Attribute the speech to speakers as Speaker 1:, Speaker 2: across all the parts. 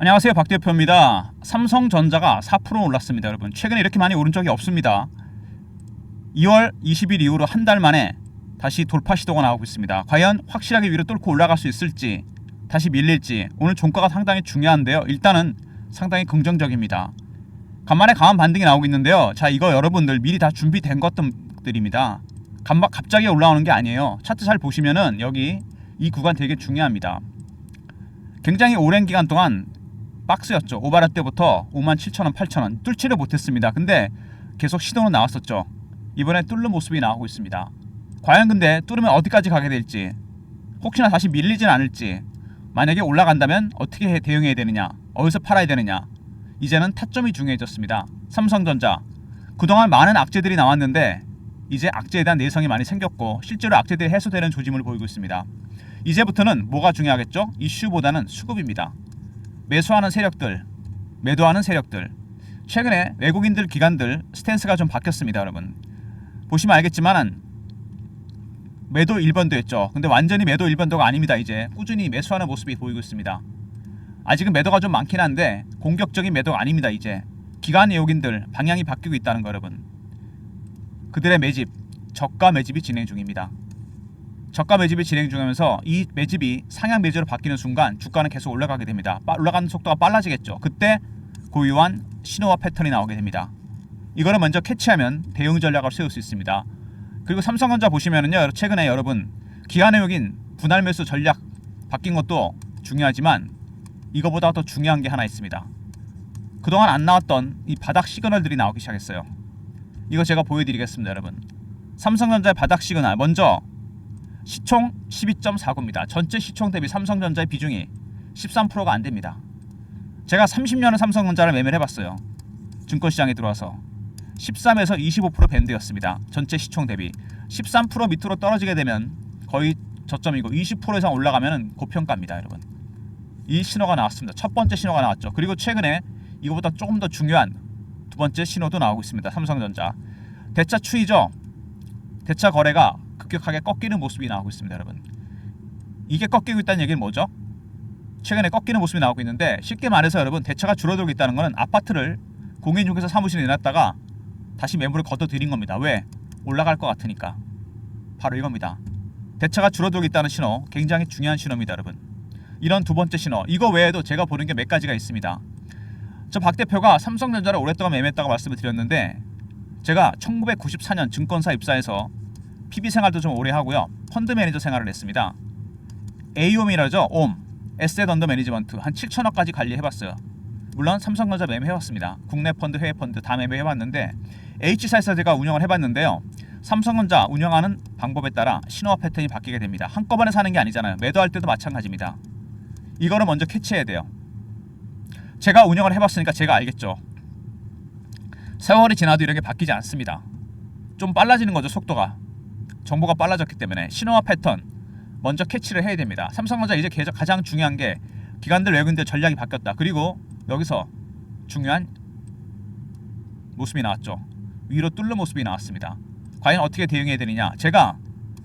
Speaker 1: 안녕하세요, 박 대표입니다. 삼성전자가 4% 올랐습니다. 여러분, 최근에 이렇게 많이 오른 적이 없습니다. 2월 20일 이후로 한 달 만에 다시 돌파 시도가 나오고 있습니다. 과연 확실하게 위로 뚫고 올라갈 수 있을지, 다시 밀릴지, 오늘 종가가 상당히 중요한데요. 일단은 상당히 긍정적입니다. 간만에 강한 반등이 나오고 있는데요. 자, 이거 여러분들 미리 다 준비된 것들입니다. 갑자기 올라오는 게 아니에요. 차트 잘 보시면은 여기 이 구간 되게 중요합니다. 굉장히 오랜 기간 동안 박스였죠. 오바라 때부터 57,000원, 8,000원 뚫지를 못했습니다. 근데 계속 시도는 나왔었죠. 이번에 뚫는 모습이 나오고 있습니다. 과연 근데 뚫으면 어디까지 가게 될지, 혹시나 다시 밀리진 않을지, 만약에 올라간다면 어떻게 대응해야 되느냐, 어디서 팔아야 되느냐, 이제는 타점이 중요해졌습니다. 삼성전자, 그동안 많은 악재들이 나왔는데 이제 악재에 대한 내성이 많이 생겼고 실제로 악재들이 해소되는 조짐을 보이고 있습니다. 이제부터는 뭐가 중요하겠죠? 이슈보다는 수급입니다. 매수하는 세력들, 매도하는 세력들, 최근에 외국인들 기관들 스탠스가 좀 바뀌었습니다. 여러분 보시면 알겠지만 매도 일변도였죠. 근데 완전히 매도 일변도가 아닙니다. 이제 꾸준히 매수하는 모습이 보이고 있습니다. 아직은 매도가 좀 많긴 한데 공격적인 매도가 아닙니다. 이제 기관 외국인들 방향이 바뀌고 있다는 거 여러분. 그들의 매집, 저가 매집이 진행 중입니다. 저가 매집이 진행 중이면서 이 매집이 상향 매집으로 바뀌는 순간 주가는 계속 올라가게 됩니다. 올라가는 속도가 빨라지겠죠. 그때 고유한 신호와 패턴이 나오게 됩니다. 이거를 먼저 캐치하면 대응 전략을 세울 수 있습니다. 그리고 삼성전자 보시면은요, 최근에 여러분 기관 외국인 분할 매수 전략 바뀐 것도 중요하지만 이거보다 더 중요한 게 하나 있습니다. 그동안 안 나왔던 이 바닥 시그널들이 나오기 시작했어요. 이거 제가 보여드리겠습니다. 여러분 삼성전자의 바닥 시그널, 먼저 시총 12.49입니다. 전체 시총 대비 삼성전자의 비중이 13%가 안됩니다. 제가 30년을 삼성전자를 매매를 해봤어요. 증권시장에 들어와서 13에서 25% 밴드였습니다. 전체 시총 대비 13% 밑으로 떨어지게 되면 거의 저점이고 20% 이상 올라가면 고평가입니다. 여러분 이 신호가 나왔습니다. 첫 번째 신호가 나왔죠. 그리고 최근에 이거보다 조금 더 중요한 두 번째 신호도 나오고 있습니다. 삼성전자 대차 추이죠. 대차 거래가 급격하게 꺾이는 모습이 나오고 있습니다. 여러분 이게 꺾이고 있다는 얘기는 뭐죠? 최근에 꺾이는 모습이 나오고 있는데, 쉽게 말해서 여러분 대차가 줄어들고 있다는 것은 아파트를 공인중개사 사무실에 내놨다가 다시 매물을 걷어들인 겁니다. 왜? 올라갈 것 같으니까. 바로 이겁니다. 대차가 줄어들고 있다는 신호, 굉장히 중요한 신호입니다. 여러분 이런 두 번째 신호, 이거 외에도 제가 보는 게 몇 가지가 있습니다. 저 박 대표가 삼성전자를 오랫동안 매매했다고 말씀을 드렸는데, 제가 1994년 증권사 입사해서 PB 생활도 좀 오래 하고요, 펀드 매니저 생활을 했습니다. AOM이라죠. 옴, 에셋 언더 매니지먼트 한 7천억까지 관리해봤어요. 물론 삼성전자 매매해봤습니다. 국내 펀드, 해외 펀드 다 매매해봤는데 H사에서 제가 운영을 해봤는데요, 삼성전자 운영하는 방법에 따라 신호와 패턴이 바뀌게 됩니다. 한꺼번에 사는 게 아니잖아요. 매도할 때도 마찬가지입니다. 이거를 먼저 캐치해야 돼요. 제가 운영을 해봤으니까 제가 알겠죠. 세월이 지나도 이렇게 바뀌지 않습니다. 좀 빨라지는 거죠. 속도가, 정보가 빨라졌기 때문에 신호와 패턴 먼저 캐치를 해야 됩니다. 삼성전자 이제 가장 중요한 게 기관들 외국인들 전략이 바뀌었다. 그리고 여기서 중요한 모습이 나왔죠. 위로 뚫는 모습이 나왔습니다. 과연 어떻게 대응해야 되느냐, 제가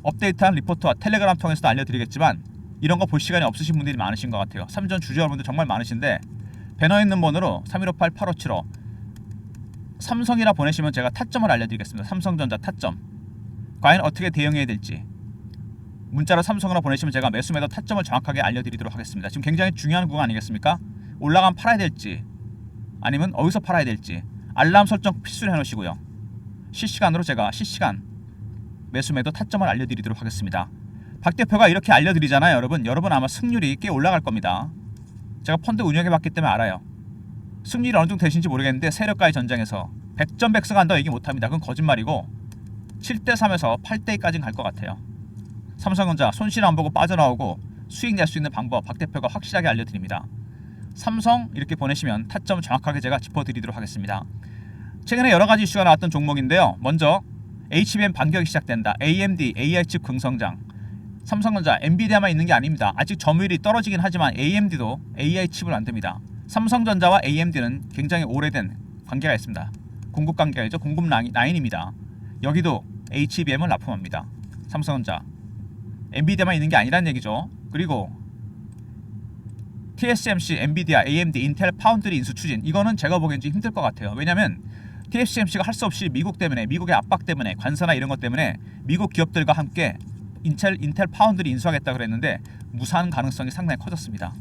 Speaker 1: 업데이트한 리포트와 텔레그램 통해서도 알려드리겠지만 이런 거 볼 시간이 없으신 분들이 많으신 것 같아요. 삼전 주주 여러분들 정말 많으신데 배너 있는 번호로 3158-8575 삼성이라 보내시면 제가 타점을 알려드리겠습니다. 삼성전자 타점, 과연 어떻게 대응해야 될지 문자로 삼성으로 보내시면 제가 매수 매도 타점을 정확하게 알려드리도록 하겠습니다. 지금 굉장히 중요한 구간 아니겠습니까? 올라가면 팔아야 될지 아니면 어디서 팔아야 될지 알람 설정 필수로 해놓으시고요, 실시간으로 제가 실시간 매수 매도 타점을 알려드리도록 하겠습니다. 박 대표가 이렇게 알려드리잖아요. 여러분 아마 승률이 꽤 올라갈 겁니다. 제가 펀드 운영해봤기 때문에 알아요. 승률이 어느 정도 되신지 모르겠는데 세력과의 전쟁에서 100점 100승 한다고 얘기 못합니다. 그건 거짓말이고 7대3에서 8대2까지는 갈 것 같아요. 삼성전자 손실 안 보고 빠져나오고 수익 낼 수 있는 방법 박 대표가 확실하게 알려드립니다. 삼성 이렇게 보내시면 타점 정확하게 제가 짚어드리도록 하겠습니다. 최근에 여러가지 이슈가 나왔던 종목인데요, 먼저 HBM 반격이 시작된다. AMD, AI칩 긍성장. 삼성전자, 엔비디아만 있는 게 아닙니다. 아직 점유율이 떨어지긴 하지만 AMD도 AI칩을 만듭니다. 삼성전자와 AMD는 굉장히 오래된 관계가 있습니다. 공급 관계가 있죠. 공급 라인입니다. 여기도 HBM을 납품합니다. 삼성전자, 엔비디아만 있는 게 아니라는 얘기죠. 그리고 TSMC, 엔비디아, AMD, 인텔, 파운드리 인수 추진. 이거는 제가 보기엔 좀 힘들 것 같아요. 왜냐면 TSMC가 할 수 없이 미국 때문에, 미국의 압박 때문에, 관세나 이런 것 때문에 미국 기업들과 함께 인텔 파운드리 인수하겠다 그랬는데 무산 가능성이 상당히 커졌습니다.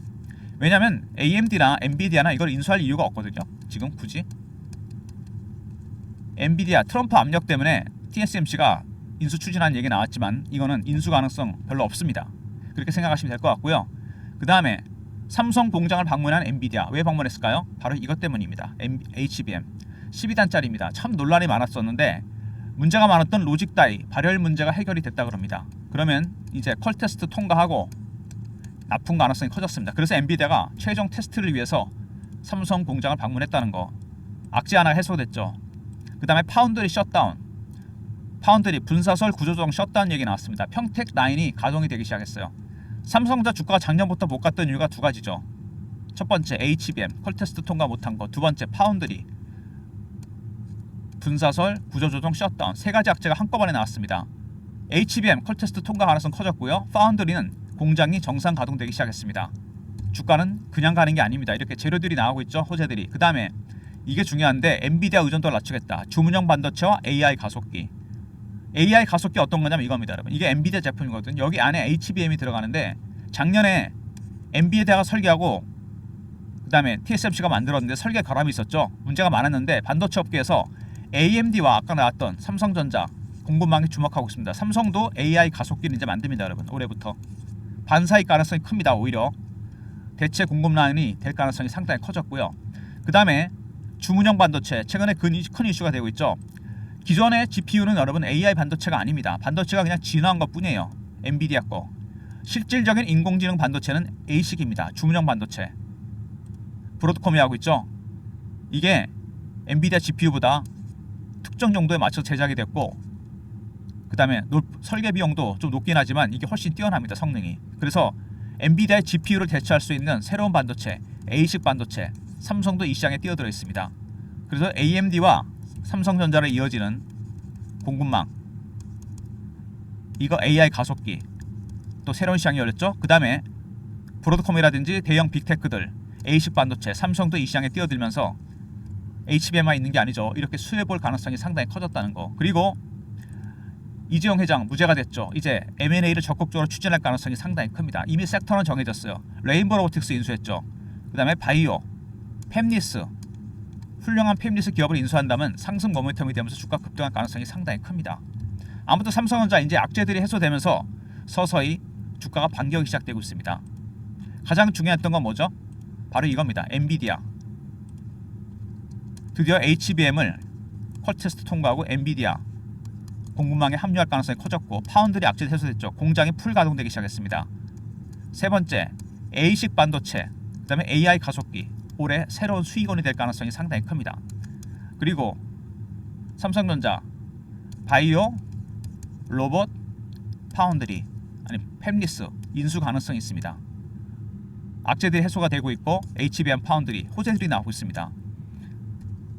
Speaker 1: 왜냐면 AMD나 엔비디아나 이걸 인수할 이유가 없거든요. 지금 굳이 엔비디아 트럼프 압력 때문에 TSMC가 인수 추진하는 얘기 나왔지만 이거는 인수 가능성 별로 없습니다. 그렇게 생각하시면 될 것 같고요. 그 다음에 삼성 공장을 방문한 엔비디아. 왜 방문했을까요? 바로 이것 때문입니다. HBM 12단짜리입니다. 참 논란이 많았었는데 문제가 많았던 로직 다이 발열 문제가 해결이 됐다 그럽니다. 그러면 이제 퀄 테스트 통과하고 납품 가능성이 커졌습니다. 그래서 엔비디아가 최종 테스트를 위해서 삼성 공장을 방문했다는 거. 악재 하나가 해소됐죠. 그 다음에 파운드리 셧다운. 파운드리 분사설 구조조정 셧다운 얘기 나왔습니다. 평택 9이 가동이 되기 시작했어요. 삼성전자 주가가 작년부터 못 갔던 이유가 두 가지죠. 첫 번째 HBM 퀄 테스트 통과 못한 거. 두 번째 파운드리 분사설 구조조정 셧다운. 세 가지 악재가 한꺼번에 나왔습니다. HBM 퀄 테스트 통과 가능성 커졌고요. 파운드리는 공장이 정상 가동되기 시작했습니다. 주가는 그냥 가는 게 아닙니다. 이렇게 재료들이 나오고 있죠. 호재들이. 그 다음에 이게 중요한데 엔비디아 의존도를 낮추겠다. 주문형 반도체와 AI 가속기. AI 가속기 어떤 거냐면 이겁니다, 여러분. 이게 엔비디아 제품이거든요. 여기 안에 HBM이 들어가는데 작년에 엔비디아가 설계하고 그 다음에 TSMC가 만들었는데 설계 결함이 있었죠. 문제가 많았는데 반도체 업계에서 AMD와 아까 나왔던 삼성전자 공급망에 주목하고 있습니다. 삼성도 AI 가속기를 이제 만듭니다, 여러분. 올해부터 반사익 가능성이 큽니다. 오히려 대체 공급난이 될 가능성이 상당히 커졌고요. 그 다음에 주문형 반도체 최근에 큰 이슈가 되고 있죠. 기존의 GPU는 여러분 AI 반도체가 아닙니다. 반도체가 그냥 진화한 것 뿐이에요. 엔비디아 거. 실질적인 인공지능 반도체는 ASIC입니다. 주문형 반도체. 브로드컴이 하고 있죠. 이게 엔비디아 GPU보다 특정 정도에 맞춰 제작이 됐고 그 다음에 설계 비용도 좀 높긴 하지만 이게 훨씬 뛰어납니다. 성능이. 그래서 엔비디아의 GPU를 대체할 수 있는 새로운 반도체 ASIC 반도체 삼성도 이 시장에 뛰어들어 있습니다. 그래서 AMD와 삼성전자를 이어지는 공급망 이거 AI 가속기 또 새로운 시장이 열렸죠. 그 다음에 브로드컴이라든지 대형 빅테크들 ASIC 반도체 삼성도 이 시장에 뛰어들면서 HBM만 있는 게 아니죠. 이렇게 수혜볼 가능성이 상당히 커졌다는 거. 그리고 이재용 회장 무죄가 됐죠. 이제 M&A를 적극적으로 추진할 가능성이 상당히 큽니다. 이미 섹터는 정해졌어요. 레인보우 로보틱스 인수했죠. 그 다음에 바이오, 팹리스 훌륭한 팹리스 기업을 인수한다면 상승 모멘텀이 되면서 주가 급등할 가능성이 상당히 큽니다. 아무튼 삼성전자 이제 악재들이 해소되면서 서서히 주가가 반격이 시작되고 있습니다. 가장 중요했던 건 뭐죠? 바로 이겁니다. 엔비디아 드디어 HBM을 퀄 테스트 통과하고 엔비디아 공급망에 합류할 가능성이 커졌고 파운드리 악재 해소됐죠. 공장이 풀 가동되기 시작했습니다. 세 번째 ASIC 반도체 그 다음에 AI 가속기 올해 새로운 수익원이 될 가능성이 상당히 큽니다. 그리고 삼성전자 바이오, 로봇, 파운드리 아니 팹리스 인수 가능성이 있습니다. 악재들이 해소가 되고 있고 HBM 파운드리 호재들이 나오고 있습니다.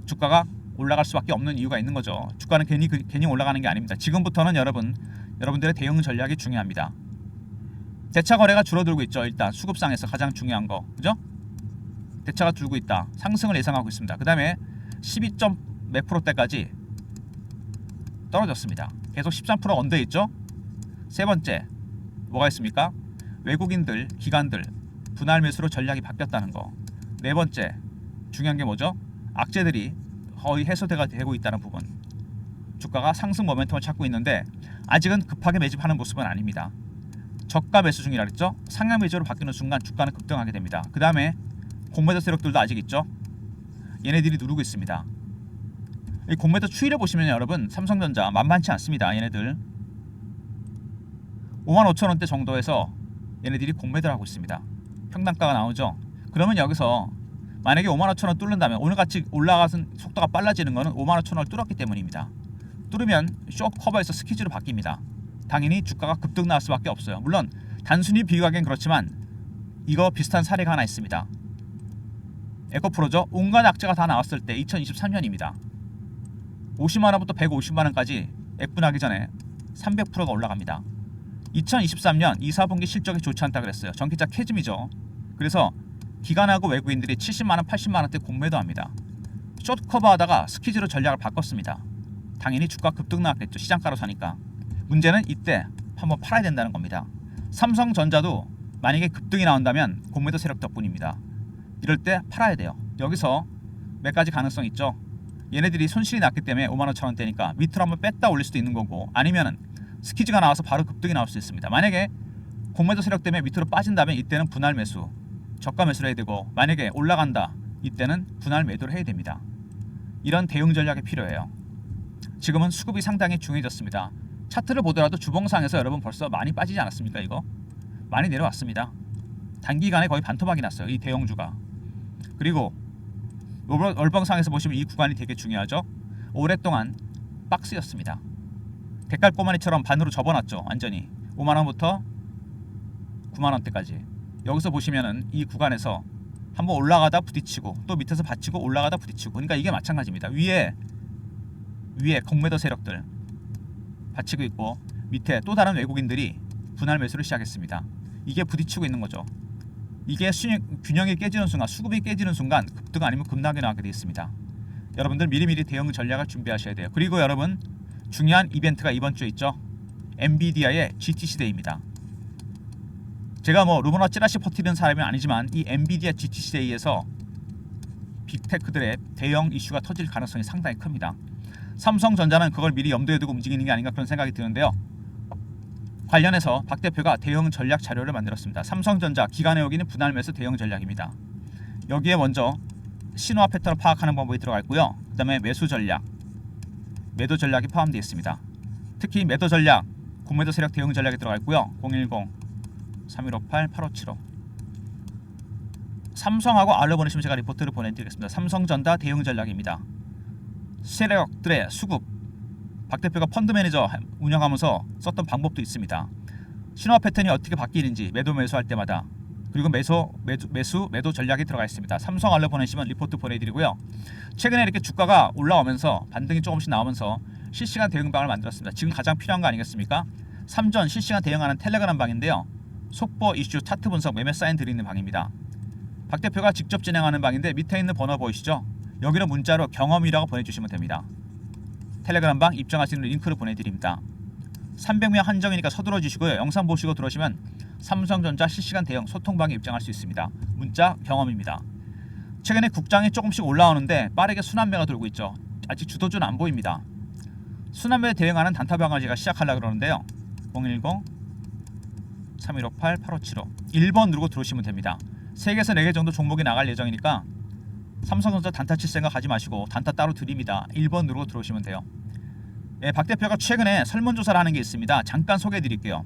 Speaker 1: 주가가 올라갈 수밖에 없는 이유가 있는 거죠. 주가는 괜히 올라가는 게 아닙니다. 지금부터는 여러분들의 대응 전략이 중요합니다. 대차 거래가 줄어들고 있죠. 일단 수급상에서 가장 중요한 거, 그죠? 대차가 줄고 있다. 상승을 예상하고 있습니다. 그 다음에 12점 몇 %대까지 떨어졌습니다. 계속 13% 언더에 있죠. 세 번째 뭐가 있습니까? 외국인들, 기관들 분할 매수로 전략이 바뀌었다는 거. 네 번째 중요한 게 뭐죠? 악재들이 거의 해소가 되고 있다는 부분. 주가가 상승 모멘텀을 찾고 있는데 아직은 급하게 매집하는 모습은 아닙니다. 저가 매수 중이라 그랬죠. 상향 매수로 바뀌는 순간 주가는 급등하게 됩니다. 그 다음에 공매도 세력들도 아직 있죠. 얘네들이 누르고 있습니다. 이 공매도 추이를 보시면 여러분 삼성전자 만만치 않습니다. 얘네들 55,000원대 정도에서 얘네들이 공매도를 하고 있습니다. 평단가가 나오죠. 그러면 여기서 만약에 55,000원 뚫는다면 오늘같이 올라가는 속도가 빨라지는 것은 55,000원을 뚫었기 때문입니다. 뚫으면 숏 커버에서 스키즈로 바뀝니다. 당연히 주가가 급등 나올 수밖에 없어요. 물론 단순히 비교하기엔 그렇지만 이거 비슷한 사례가 하나 있습니다. 에코프로죠. 온갖 악재가 다 나왔을 때 2023년입니다. 50만원부터 150만원까지 액분하기 전에 300%가 올라갑니다. 2023년 2, 4분기 실적이 좋지 않다 그랬어요. 전기차 캐즘이죠. 그래서 기관하고 외국인들이 70만원 80만원대 공매도합니다. 숏커버 하다가 스퀴즈로 전략을 바꿨습니다. 당연히 주가 급등 나왔겠죠. 시장가로 사니까. 문제는 이때 한번 팔아야 된다는 겁니다. 삼성전자도 만약에 급등이 나온다면 공매도 세력 덕분입니다. 이럴 때 팔아야 돼요. 여기서 몇 가지 가능성이 있죠. 얘네들이 손실이 났기 때문에 55,000원대니까 밑으로 한번 뺐다 올릴 수도 있는 거고, 아니면은 스퀴즈가 나와서 바로 급등이 나올 수 있습니다. 만약에 공매도 세력 때문에 밑으로 빠진다면 이때는 분할 매수, 저가 매수를 해야 되고, 만약에 올라간다 이때는 분할 매도를 해야 됩니다. 이런 대응 전략이 필요해요. 지금은 수급이 상당히 중요해졌습니다. 차트를 보더라도 주봉상에서 여러분 벌써 많이 빠지지 않았습니까? 이거 많이 내려왔습니다. 단기간에 거의 반토막이 났어요, 이 대형주가. 그리고 월봉상에서 보시면 이 구간이 되게 중요하죠. 오랫동안 박스였습니다. 대깔꼬마니처럼 반으로 접어놨죠. 완전히 5만원부터 9만원대까지. 여기서 보시면은 이 구간에서 한번 올라가다 부딪히고 또 밑에서 받치고 올라가다 부딪히고, 그러니까 이게 마찬가지입니다. 위에 공매도 세력들 받치고 있고, 밑에 또 다른 외국인들이 분할 매수를 시작했습니다. 이게 부딪히고 있는 거죠. 이게 균형이 깨지는 순간, 수급이 깨지는 순간 급등 아니면 급락이 나게 되어 있습니다. 여러분들 미리미리 대응 전략을 준비하셔야 돼요. 그리고 여러분, 중요한 이벤트가 이번 주에 있죠. 엔비디아의 GTC 데이입니다. 제가 뭐 루머나 찌라시 퍼뜨리는 사람은 아니지만 이 엔비디아 GTC 데이에서 빅테크들의 대형 이슈가 터질 가능성이 상당히 큽니다. 삼성전자는 그걸 미리 염두에 두고 움직이는 게 아닌가 그런 생각이 드는데요. 관련해서 박 대표가 대응 전략 자료를 만들었습니다. 삼성전자 기관의 여기는 분할 매수 대응 전략입니다. 여기에 먼저 신호와 패턴을 파악하는 방법이 들어가 있고요. 그 다음에 매수 전략, 매도 전략이 포함되어 있습니다. 특히 매도 전략, 공매도 세력 대응 전략이 들어가 있고요. 010-3158-8575. 삼성하고 R로 보내시면 제가 리포트를 보내드리겠습니다. 삼성전자 대응 전략입니다. 세력들의 수급, 박 대표가 펀드 매니저 운영하면서 썼던 방법도 있습니다. 신호 패턴이 어떻게 바뀌는지 매도 매수할 때마다, 그리고 매도 전략이 들어가 있습니다. 삼성 알로 보내시면 리포트 보내드리고요. 최근에 이렇게 주가가 올라오면서 반등이 조금씩 나오면서 실시간 대응방을 만들었습니다. 지금 가장 필요한 거 아니겠습니까? 3전 실시간 대응하는 텔레그램 방인데요. 속보, 이슈, 차트 분석, 매매 사인 드리는 방입니다. 박 대표가 직접 진행하는 방인데 밑에 있는 번호 보이시죠? 여기로 문자로 경험이라고 보내주시면 됩니다. 텔레그램 방 입장하시는 링크를 보내드립니다. 300명 한정이니까 서둘러 주시고요. 영상 보시고 들어오시면 삼성전자 실시간 대응 소통방에 입장할 수 있습니다. 문자 경험입니다. 최근에 국장이 조금씩 올라오는데 빠르게 순환매가 돌고 있죠. 아직 주도주는 안 보입니다. 순환매에 대응하는 단타방을 제가 시작하려고 그러는데요. 010-3158-8575 1번 누르고 들어오시면 됩니다. 3개에서 4개 정도 종목이 나갈 예정이니까 삼성전자 단타 칠 생각 하지 마시고 단타 따로 드립니다. 1번 누르고 들어오시면 돼요. 예, 박 대표가 최근에 설문조사를 하는 게 있습니다. 잠깐 소개해 드릴게요.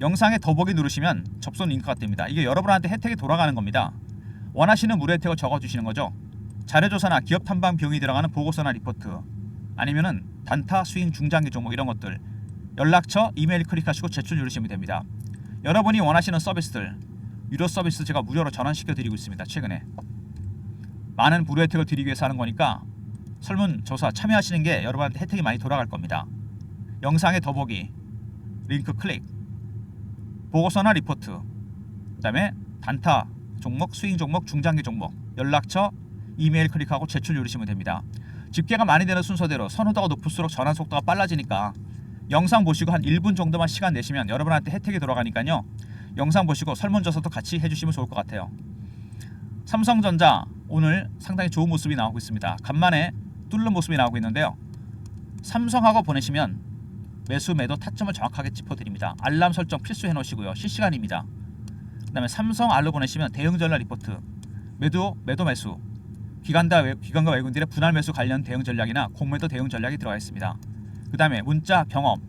Speaker 1: 영상에 더보기 누르시면 접속 링크가 뜹니다. 이게 여러분한테 혜택이 돌아가는 겁니다. 원하시는 무료 혜택을 적어주시는 거죠. 자료조사나 기업 탐방 비용이 들어가는 보고서나 리포트, 아니면은 단타, 스윙, 중장기 종목 이런 것들, 연락처, 이메일 클릭하시고 제출 누르시면 됩니다. 여러분이 원하시는 서비스들, 유료 서비스 제가 무료로 전환시켜 드리고 있습니다. 최근에 많은 무료 혜택을 드리기 위해서 하는 거니까 설문조사 참여하시는 게 여러분한테 혜택이 많이 돌아갈 겁니다. 영상에 더보기, 링크 클릭, 보고서나 리포트, 그 다음에 단타 종목, 스윙 종목, 중장기 종목, 연락처, 이메일 클릭하고 제출 누르시면 됩니다. 집계가 많이 되는 순서대로 선호도가 높을수록 전환 속도가 빨라지니까 영상 보시고 한 1분 정도만 시간 내시면 여러분한테 혜택이 돌아가니까요. 영상 보시고 설문조사도 같이 해주시면 좋을 것 같아요. 삼성전자 오늘 상당히 좋은 모습이 나오고 있습니다. 간만에 뚫는 모습이 나오고 있는데요. 삼성하고 보내시면 매수 매도 타점을 정확하게 짚어드립니다. 알람 설정 필수 해놓으시고요. 실시간입니다. 그 다음에 삼성 알로 보내시면 대응 전략 리포트, 매도 매수, 기관과 외국인들의 분할 매수 관련 대응 전략이나 공매도 대응 전략이 들어가 있습니다. 그 다음에 문자 경험,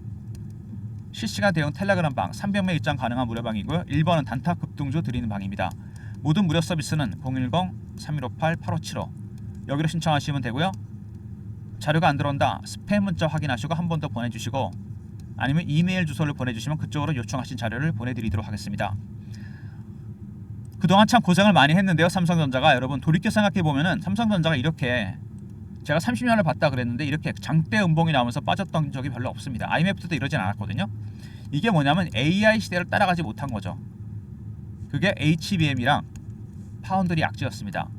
Speaker 1: 실시간 대응 텔레그램 방 300명 입장 가능한 무료방이고요. 1번은 단타 급등주 드리는 방입니다. 모든 무료 서비스는 010-3158-8575 여기로 신청하시면 되고요. 자료가 안 들어온다, 스팸 문자 확인하시고 한 번 더 보내주시고, 아니면 이메일 주소를 보내주시면 그쪽으로 요청하신 자료를 보내드리도록 하겠습니다. 그동안 참 고생을 많이 했는데요. 삼성전자가 여러분 돌이켜 생각해보면은 삼성전자가 이렇게 제가 30년을 봤다 그랬는데 이렇게 장대 음봉이 나오면서 빠졌던 적이 별로 없습니다. IMF 때도 이러진 않았거든요. 이게 뭐냐면 AI 시대를 따라가지 못한 거죠. 그게 HBM이랑 파운드리 악재였습니다.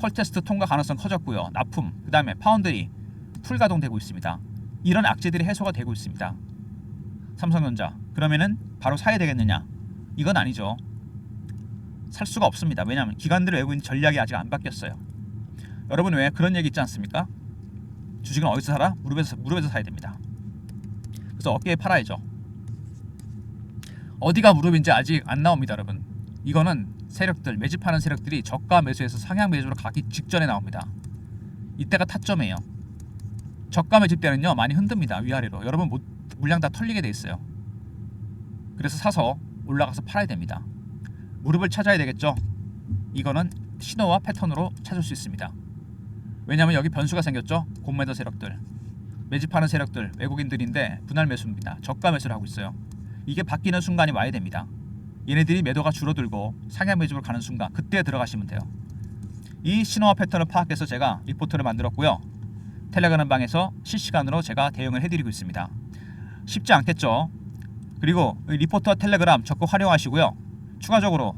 Speaker 1: 콜 테스트 통과 가능성 커졌고요. 납품, 그 다음에 파운드리 풀가동되고 있습니다. 이런 악재들이 해소가 되고 있습니다. 삼성전자 그러면은 바로 사야 되겠느냐? 이건 아니죠. 살 수가 없습니다. 왜냐하면 기관들을 외고 있는 전략이 아직 안 바뀌었어요. 여러분 왜 그런 얘기 있지 않습니까? 주식은 어디서 사라? 무릎에서 사야 됩니다. 그래서 어깨에 팔아야죠. 어디가 무릎인지 아직 안 나옵니다, 여러분. 이거는 세력들, 매집하는 세력들이 저가 매수해서 상향 매수로 가기 직전에 나옵니다. 이때가 타점이에요. 저가 매집 때는요 많이 흔듭니다. 위아래로. 여러분 물량 다 털리게 돼 있어요. 그래서 사서 올라가서 팔아야 됩니다. 무릎을 찾아야 되겠죠. 이거는 신호와 패턴으로 찾을 수 있습니다. 왜냐하면 여기 변수가 생겼죠. 공매도 세력들, 매집하는 세력들, 외국인들인데 분할 매수입니다. 저가 매수를 하고 있어요. 이게 바뀌는 순간이 와야 됩니다. 얘네들이 매도가 줄어들고 상향 매집으로 가는 순간 그때 들어가시면 돼요. 이 신호와 패턴을 파악해서 제가 리포트를 만들었고요. 텔레그램 방에서 실시간으로 제가 대응을 해드리고 있습니다. 쉽지 않겠죠. 그리고 리포트와 텔레그램 적극 활용하시고요. 추가적으로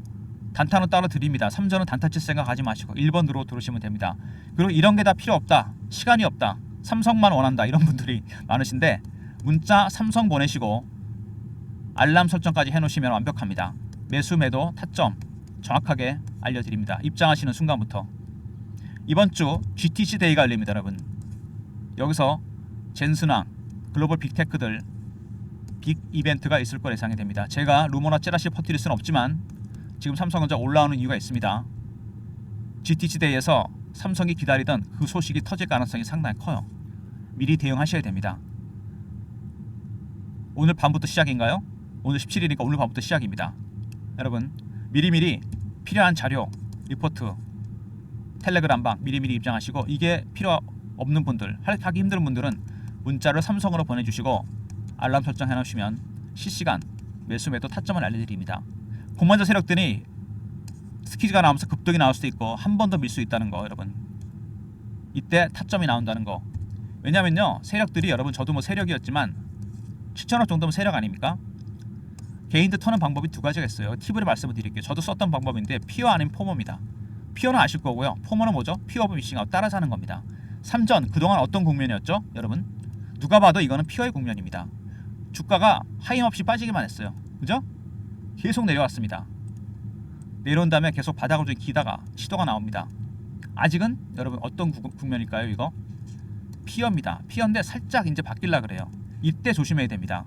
Speaker 1: 단타는 따로 드립니다. 3전은 단타 칠 생각 하지 마시고 1번으로 들어오시면 됩니다. 그리고 이런 게 다 필요 없다, 시간이 없다, 삼성만 원한다 이런 분들이 많으신데 문자 삼성 보내시고 알람 설정까지 해놓으시면 완벽합니다. 매수 매도 타점 정확하게 알려드립니다. 입장하시는 순간부터. 이번 주 GTC 데이가 열립니다, 여러분. 여기서 젠슨왕, 글로벌 빅테크들 빅 이벤트가 있을 걸 예상이 됩니다. 제가 루머나 찌라시 퍼뜨릴 수는 없지만 지금 삼성전자 올라오는 이유가 있습니다. GTC 데이에서 삼성이 기다리던 그 소식이 터질 가능성이 상당히 커요. 미리 대응하셔야 됩니다. 오늘 밤부터 시작인가요? 오늘 17일이니까 오늘 밤부터 시작입니다. 여러분 미리미리 필요한 자료, 리포트, 텔레그램방 미리미리 입장하시고 이게 필요 없는 분들, 하기 힘든 분들은 문자를 삼성으로 보내주시고 알람 설정 해놓으시면 실시간 매수 매도 타점을 알려드립니다. 공매도 세력들이 스키즈가 나오면서 급등이 나올 수도 있고 한 번 더 밀 수 있다는 거 여러분. 이때 타점이 나온다는 거. 왜냐면요 세력들이 여러분 저도 뭐 세력이었지만 7천억 정도면 세력 아닙니까? 개인들 터는 방법이 두 가지가 있어요. 팁을 말씀을 드릴게요. 저도 썼던 방법인데 피어 아니면 포머입니다. 피어는 아실 거고요. 포머는 뭐죠? 피어 오브 미싱아웃 따라서 하는 겁니다. 3전 그동안 어떤 국면이었죠? 여러분 누가 봐도 이거는 피어의 국면입니다. 주가가 하임없이 빠지기만 했어요. 그죠? 계속 내려왔습니다. 내려온 다음에 계속 바닥을 좀 기다가 시도가 나옵니다. 아직은 여러분 어떤 국면일까요? 이거 피어입니다. 피어인데 살짝 이제 바뀔라 그래요. 이때 조심해야 됩니다.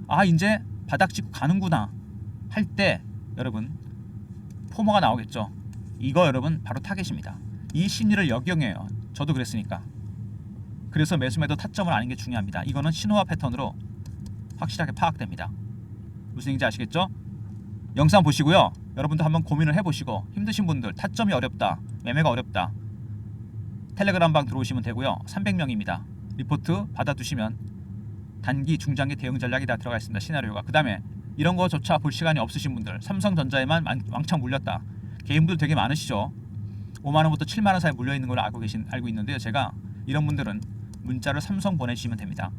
Speaker 1: 아 이제 바닥 짚고 가는구나 할 때 여러분 포머가 나오겠죠. 이거 여러분 바로 타겟입니다. 이 심리를 역영해요. 저도 그랬으니까. 그래서 매수 매도 타점을 아는 게 중요합니다. 이거는 신호와 패턴으로 확실하게 파악됩니다. 무슨 얘기인지 아시겠죠? 영상 보시고요. 여러분도 한번 고민을 해보시고 힘드신 분들 타점이 어렵다, 매매가 어렵다 텔레그램방 들어오시면 되고요. 300명입니다. 리포트 받아두시면 단기, 중장기 대응 전략이 다 들어가 있습니다. 시나리오가. 그 다음에 이런 거조차 볼 시간이 없으신 분들 삼성전자에만 왕창 물렸다. 개인분들 되게 많으시죠. 5만원부터 7만원 사이에 물려있는 걸로 알고 있는데요. 제가 이런 분들은 문자를 삼성 보내주시면 됩니다.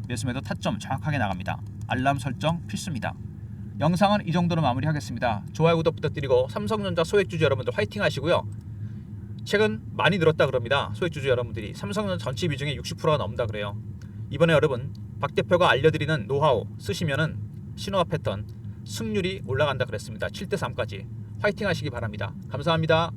Speaker 1: 매수매도 타점 정확하게 나갑니다. 알람 설정 필수입니다. 영상은 이 정도로 마무리하겠습니다. 좋아요, 구독 부탁드리고 삼성전자 소액주주 여러분들 화이팅 하시고요. 최근 많이 늘었다 그럽니다. 소액주주 여러분들이 삼성전자 전체 비중의 60%가 넘는다 그래요. 이번에 여러분 박 대표가 알려드리는 노하우 쓰시면은 신호와 패턴 승률이 올라간다 그랬습니다. 7대3까지 화이팅 하시기 바랍니다. 감사합니다.